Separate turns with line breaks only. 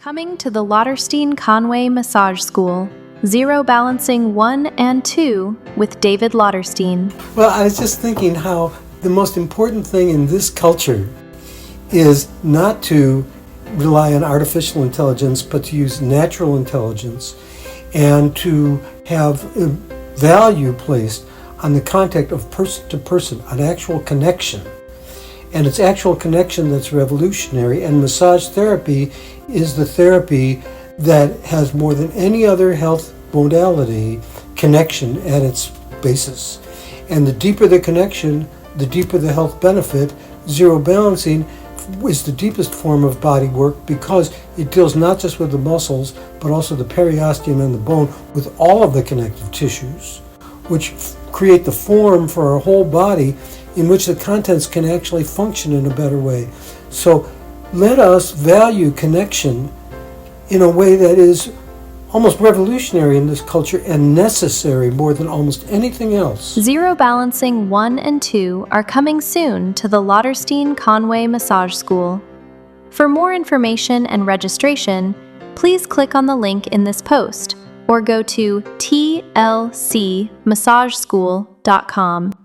Coming to the Lauterstein Conway Massage School, Zero Balancing 1 and 2 with David Lauterstein.
Well, I was just thinking how the most important thing in this culture is not to rely on artificial intelligence, but to use natural intelligence and to have value placed on the contact of person to person, an actual connection. And it's actual connection that's revolutionary, and massage therapy is the therapy that has more than any other health modality connection at its basis. And the deeper the connection, the deeper the health benefit. Zero balancing is the deepest form of body work because it deals not just with the muscles, but also the periosteum and the bone, with all of the connective tissues, which create the form for our whole body in which the contents can actually function in a better way. So let us value connection in a way that is almost revolutionary in this culture and necessary more than almost anything else.
Zero Balancing 1 and 2 are coming soon to the Lauterstein Conway Massage School. For more information and registration, please click on the link in this post or go to tlcmassageschool.com.